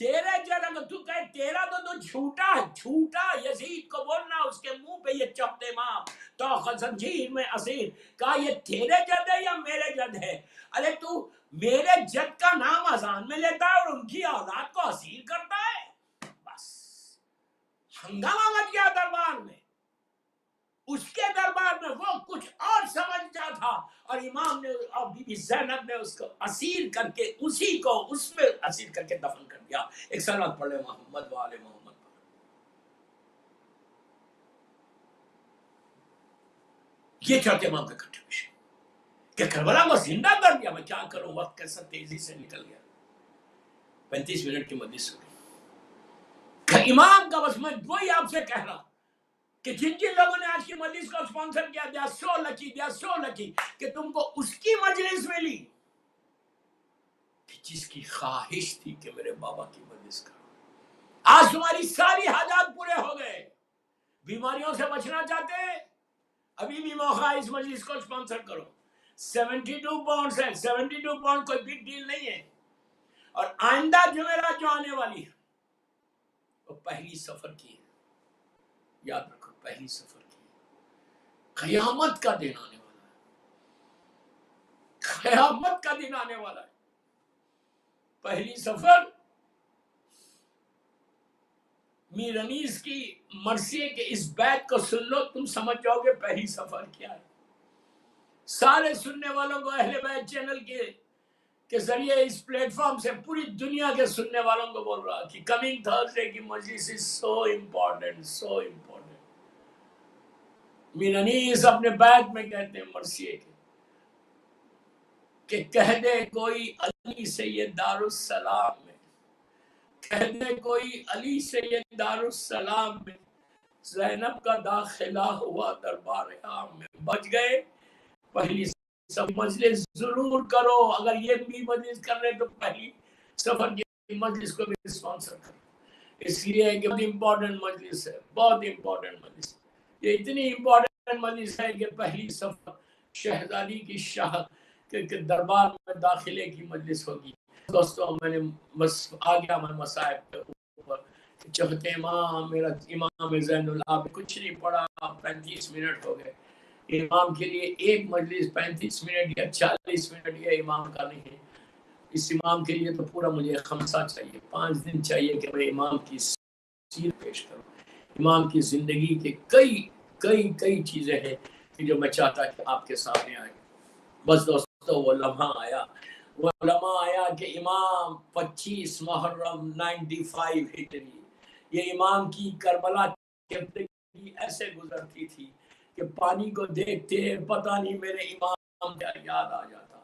تیرے جد اگر تو کہے تیرا تو جھوٹا ہے، جھوٹا یزید کو بولنا اس کے منہ پہ یہ چپتے ماں تو زنجیر میں اسیر، کہا یہ تیرے جد ہے یا میرے جد ہے؟ ارے تو میرے جد کا نام اذان میں لیتا ہے اور ان کی اولاد کو اسیر کرتا ہے۔ بس ہنگامہ مچ گیا دربار میں، اس کے دربار میں وہ کچھ اور سمجھتا تھا، اور امام نے اور بی بی زینب نے اس کو اسیر کر کے اسی کو اس میں اسیر کر کے دفن کر دیا۔ ایک صلوات پڑھے محمد و آل محمد۔ یہ چوتھے امام کا کنٹریبیوشن کہ کربلا کو زندہ کر دیا۔ میں کیا کروں، وقت کیسا تیزی سے نکل گیا، 35 منٹ کی مجلس ہو گئی۔ امام کا بس میں وہی آپ سے کہہ رہا کہ جن جن لوگوں نے آج کی مجلس کو اسپانسر کیا، they are so lucky, they are so لکی کہ تم کو اس کی مجلس ملی کہ جس کی خواہش تھی کہ میرے بابا کی مجلس کرو۔ آج تمہاری ساری حاجات پورے ہو گئے، بیماریوں سے بچنا چاہتے ہیں، ابھی بھی موقع ہے، اس مجلس کو اسپانسر کرو۔ 72 پاؤنڈز ہے، 72 پاؤنڈ کوئی بگ ڈیل نہیں ہے۔ اور آئندہ جمعرات جو آنے والی ہے وہ پہلی سفر کی ہے، یاد رکھو پہلی سفر کی ہے۔ قیامت کا دن آنے والا ہے، قیامت کا دن آنے والا ہے۔ پہلی سفر میر انیس کی مرثیے کے اس بیت کو سن لو، تم سمجھ جاؤ گے پہلی سفر کیا ہے۔ سارے سننے والوں کو اہل بیت چینل کے ذریعے اس پلیٹ فارم سے پوری دنیا کے سننے والوں کو بول رہا کہ کمنگ تھرسڈے کی مجلس از سو امپورٹنٹ، سو امپورٹنٹ۔ میر انیس اپنے بیت میں کہتے ہیں مرثیے کے کہ کہہ دے کوئی علی سید دارالسلام میں، کہہ دے کوئی علی سید دارالسلام میں، زینب کا داخلہ ہوا دربار عام میں۔ بچ گئے، پہلی سب مجلس ضرور کرو، اگر یہ بھی مجلس کر رہے تو پہلی سفر کی مجلس کو بھی اسپانسر کرو، اس لیے کہ بہت امپورٹنٹ مجلس ہے، بہت امپورٹنٹ مجلس۔ یہ اتنی امپورٹنٹ مجلس ہے کہ پہلی سفر شہزادی کی شاہ کے دربار میں داخلے کی مجلس ہوگی۔ دوستوں میں نے آ گیا میں مصائب کے اوپر، چوتھے امام میرا امام زین العابدین، کچھ نہیں پڑھا، 35 منٹ ہو گئے۔ امام کے لیے ایک مجلس 35 منٹ یا 40 منٹ یہ امام کا نہیں ہے، اس امام کے لیے تو پورا مجھے خمسہ چاہیے، 5 دن چاہیے کہ میں امام کی سیرت پیش کروں۔ امام کی زندگی کے کئی چیزیں ہیں کہ جو میں چاہتا کہ آپ کے سامنے آئے۔ بس دوستو وہ لمحہ آیا کہ امام 25 محرم 95 ہجری، یہ امام کی کربلا کی زندگی ایسے گزرتی تھی کہ پانی کو دیکھتے پتہ نہیں میرے امام کیا یاد آ جاتا،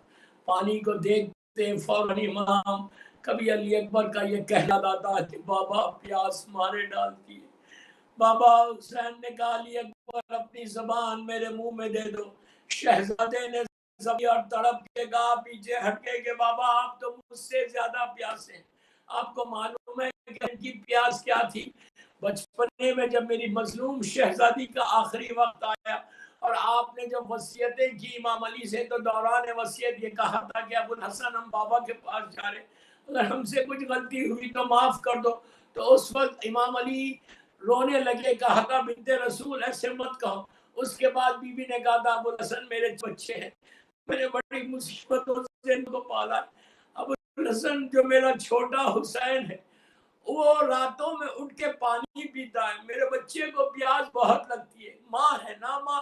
پانی کو دیکھتے فوراً امام کبھی علی اکبر کا یہ کہنا آتا کہ بابا پیاس مارے ڈالتی ہے۔ بابا حسین نے کہا علی اکبر اپنی زبان میرے منہ میں دے دو۔ شہزادے نے زبان اور تڑپ کے کہا پیچھے ہٹ کے کہ بابا آپ تو مجھ سے زیادہ پیاس ہیں، آپ کو معلوم ہے کہ ان کی پیاس کیا تھی؟ بچپنے میں جب میری مظلوم شہزادی کا آخری وقت آیا اور آپ نے جب وصیتیں کی امام علی سے، تو دوران وصیت یہ کہا تھا کہ ابو الحسن ہم بابا کے پاس جا رہے، اگر ہم سے کچھ غلطی ہوئی تو معاف کر دو۔ تو اس وقت امام علی رونے لگے، کہا تھا بنت رسول ایسے مت کہو۔ اس کے بعد بی بی نے کہا تھا ابو الحسن میرے بچے ہیں، میں نے بڑی مصیبتوں سے ان کو پالا۔ ابو الحسن جو میرا چھوٹا حسین ہے وہ راتوں میں اٹھ کے پانی پیتا ہے، میرے بچے کو پیاس بہت لگتی ہے، ماں ہے نا ماں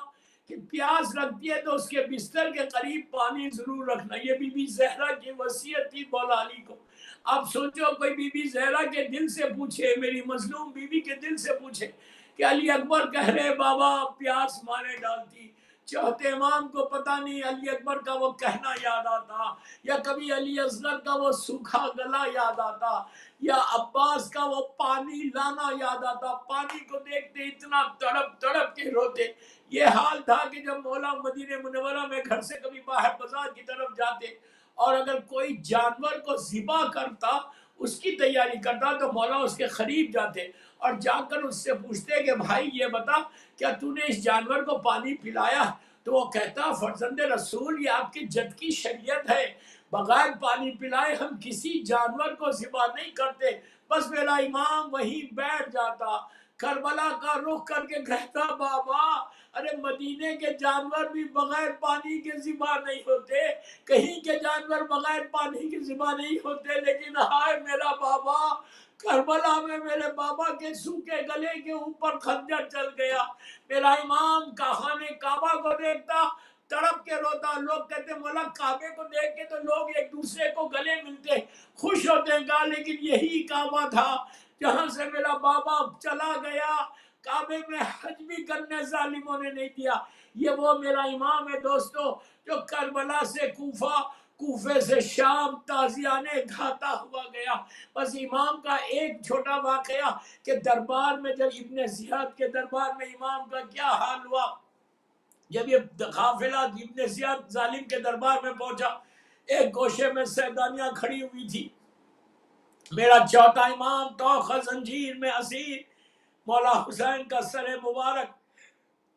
کہ پیاس لگتی ہے تو اس کے بستر کے قریب پانی ضرور رکھنا۔ یہ بی بی زہرا کی وصیت تھی مولا علی کو۔ آپ سوچو کوئی بی بی زہرا کے دل سے پوچھے، میری مظلوم بی بی کے دل سے پوچھے کہ علی اکبر کہہ رہے بابا پیاس مارے ڈالتی، چوتھے امام کو پتہ نہیں علی اکبر کا وہ کہنا یاد آتا، یا کبھی علی اصغر کا وہ سوکھا گلا یاد آتا، یا عباس کا وہ پانی لانا یاد آتا، پانی کو دیکھتے اتنا تڑپ تڑپ کے روتے۔ یہ حال تھا کہ جب مولا مدینہ منورہ میں گھر سے کبھی باہر بازار کی طرف جاتے اور اگر کوئی جانور کو ذبح کرتا، اس کی تیاری کرتا، تو مولا اس کے قریب جاتے اور جا کر اس سے پوچھتے کہ بھائی یہ بتا کیا تو نے اس جانور کو پانی پلایا؟ تو وہ کہتا فرزند رسول یہ آپ کی جد کی شریعت ہے، بغیر پانی پلائے ہم کسی جانور کو ذبح نہیں کرتے۔ بس میرا امام وہیں بیٹھ جاتا، کربلا کا رخ کر کے کہتا بابا ارے مدینے کے جانور بھی بغیر پانی کے ذبح نہیں ہوتے، کہیں کے جانور بغیر پانی کے ذبح نہیں ہوتے، لیکن ہائے میرا بابا کربلا میں میرے بابا کے سوکھے گلے کے اوپر خنجر چل گیا۔ میرا امام خانے کعبہ کو دیکھتا، تڑپ کے روتا۔ لوگ کہتے مولا کعبے کو دیکھ کے تو لوگ ایک دوسرے کو گلے ملتے خوش ہوتے گا، لیکن یہی کعبہ تھا جہاں سے میرا بابا چلا گیا، کعبے میں حج بھی کرنے ظالموں نے نہیں دیا۔ یہ وہ میرا امام ہے دوستو جو کربلا سے کوفہ، کوفے سے شام تازیانے گھاتا ہوا گیا۔ بس امام کا ایک چھوٹا واقعہ کہ دربار میں جب ابن زیاد کے دربار میں امام کا کیا حال ہوا، جب یہ قافلہ ابن زیاد ظالم کے دربار میں پہنچا، ایک گوشے میں سیدانیاں کھڑی ہوئی تھی، میرا چوتھا امام توخ زنجیر میں اسیر مولا حسین کا سر مبارک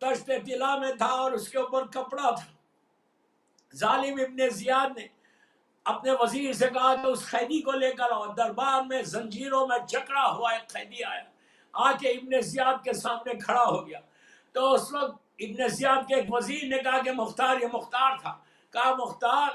تشت طلا میں تھا اور اس کے اوپر کپڑا تھا۔ ظالم ابن زیاد نے اپنے وزیر سے کہا کہ اس قیدی کو لے کر آؤ۔ دربار میں زنجیروں میں جکڑا ہوا ایک قیدی آیا، آ کے ابن زیاد کے سامنے کھڑا ہو گیا۔ تو اس وقت ابن زیاد کے ایک وزیر نے کہا کہ مختار، یہ مختار تھا، کہا مختار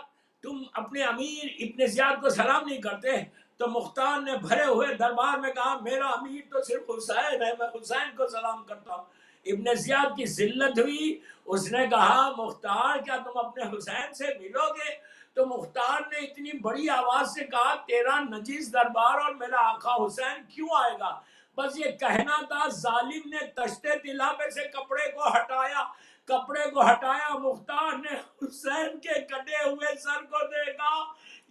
تم اپنے امیر ابن زیاد کو سلام نہیں کرتے؟ تو مختار نے بھرے ہوئے دربار میں کہا میرا امیر تو صرف حسین ہے، میں حسین کو سلام کرتا ہوں۔ ابن زیاد کی ذلت ہوئی، اس نے کہا مختار کیا تم اپنے حسین سے ملو گے؟ تو مختار نے اتنی بڑی آواز سے کہا تیرا نجیس دربار اور میرا آقا حسین کیوں آئے گا؟ بس یہ کہنا تھا۔ ظالم نے تشت طلا پہ سے کپڑے کو ہٹایا، کپڑے کو ہٹایا، مختار نے حسین کے کٹے ہوئے سر کو دیکھا،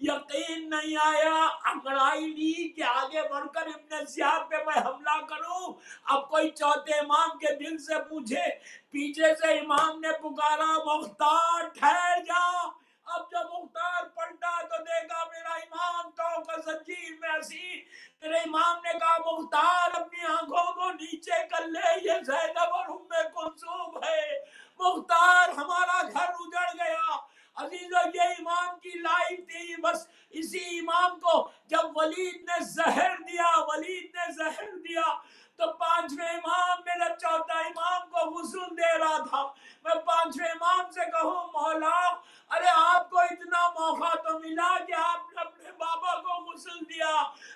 یقین نہیں آیا، انگڑائی لی کہ آگے بڑھ کر ابن زیاد پہ میں حملہ کروں۔ اب کوئی چوتھے امام کے دل سے پوچھے، پیچھے سے امام نے پکارا مختار ٹھہر جا۔ اب جب مختار پلٹا تو دیکھا میرا امام تو زنجیر میں اسیر۔ میرے امام نے کہا مختار اپنی آنکھوں کو نیچے کر لے، یہ زینب اور ام کلثوم ہے۔ مختار ہمارا گھر اجڑ گیا۔ عزیزو یہ امام کی لائف تھی۔ بس اسی امام کو جب ولید نے زہر دیا، ولید نے زہر دیا تو پانچویں امام میرا چوتھا امام کو غسل دے رہا تھا۔ میں پانچویں امام سے کہوں مولا ارے آپ کو اتنا موقع تو ملا کہ آپ نے اپنے بابا کو غسل دیا،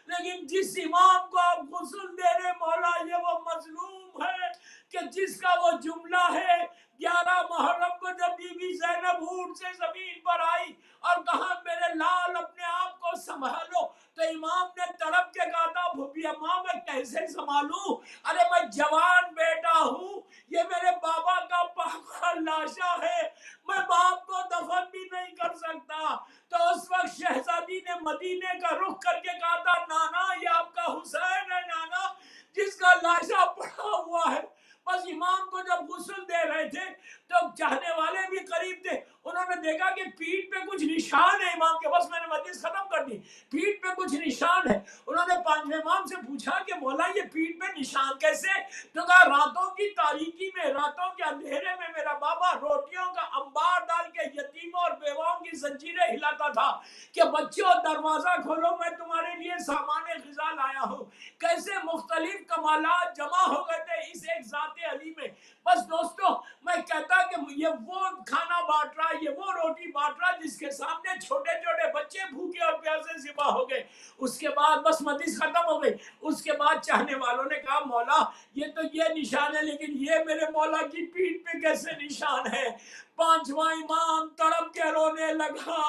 لیکن جس امام کو آپ غسل دے رہے مولا یہ وہ مظلوم ہے کہ جس کا وہ جملہ ہے 11 محرم کو جب بی بی زینب اونٹ سے زمین پر آئی اور کہا میرے لال اپنے آپ کو سنبھالو، تو امام نے تڑپ کے کہا تھا بھوپی اماں میں کیسے سنبھالوں، ارے میں جوان بیٹا ہوں، یہ میرے بابا کا پاکا لاشا ہے، میں باپ کو دفن بھی نہیں کر سکتا۔ تو اس وقت شہزادی نے مدینے کا رخ کر کے کہا تھا نانا یہ آپ کا حسین ہے نانا، جس کا لاشا پڑا ہوا ہے۔ بس امام کو جب غسل دے رہے تھے تو چاہنے والے بھی قریب تھے، انہوں نے دیکھا کہ پیٹھ پہ کچھ نشان ہے امام کے۔ بس میں نے مجلس ختم کر دی، پیٹھ پہ کچھ نشان ہے۔ انہوں نے پانچویں امام سے پوچھا کہ مولا یہ پیٹھ پہ نشان کیسے؟ تو کہا راتوں کی تاریکی میں، راتوں کے اندھیرے میں میرا بابا روٹیوں کا انبار ڈال کے یتیموں اور بیواؤں کی زنجیریں ہلاتا تھا کہ بچوں دروازہ کھولو میں تمہارے لیے سامان غذا لایا ہوں۔ کیسے مختلف کمالات جمع ہو گئے تھے اس ایک ذات علی میں۔ بس دوستو میں کہتا کہ یہ وہ کھانا بانٹ رہا، یہ وہ روٹی بانٹ رہا جس کے سامنے چھوٹے چھوٹے بچے بھوکے اور پیاسے ذبح ہو گئے۔ اس کے بعد بس مجلس ختم ہو گئی۔ اس کے بعد چاہنے والوں نے کہا مولا یہ تو یہ نشان ہے، لیکن یہ میرے مولا کی پیٹھ پہ کیسے نشان ہے؟ پانچواں امام تڑپ کے رونے لگا،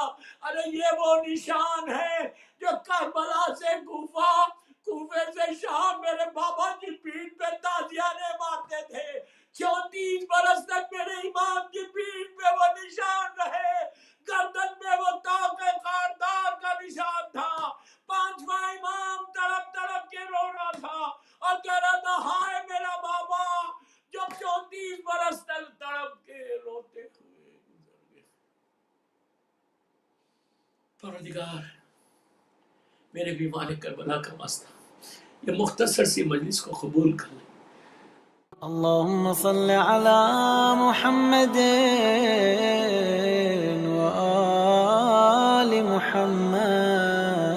ارے یہ وہ نشان ہے جو کربلا سے کوفہ، کوفے سے شام میرے بابا کی پیٹھ پہ تازیانے مارتے تھے۔ 34 برس تک میرے امام کی پیٹھ نشان رہے، گردن میں وہ طاق خاردار کا نشان تھا۔ پانچواں امام تڑپ تڑپ کے رو رہا تھا اور کہہ رہا تھا ہائے میرا بابا جو 34 برس تک تڑپ کے روتے ہوئے گزر گئے۔ پروردگار میرے بھی مالک کربلا کا واسطہ یہ مختصر سی مجلس کو قبول کر لے۔ اللهم صل على محمد وآل محمد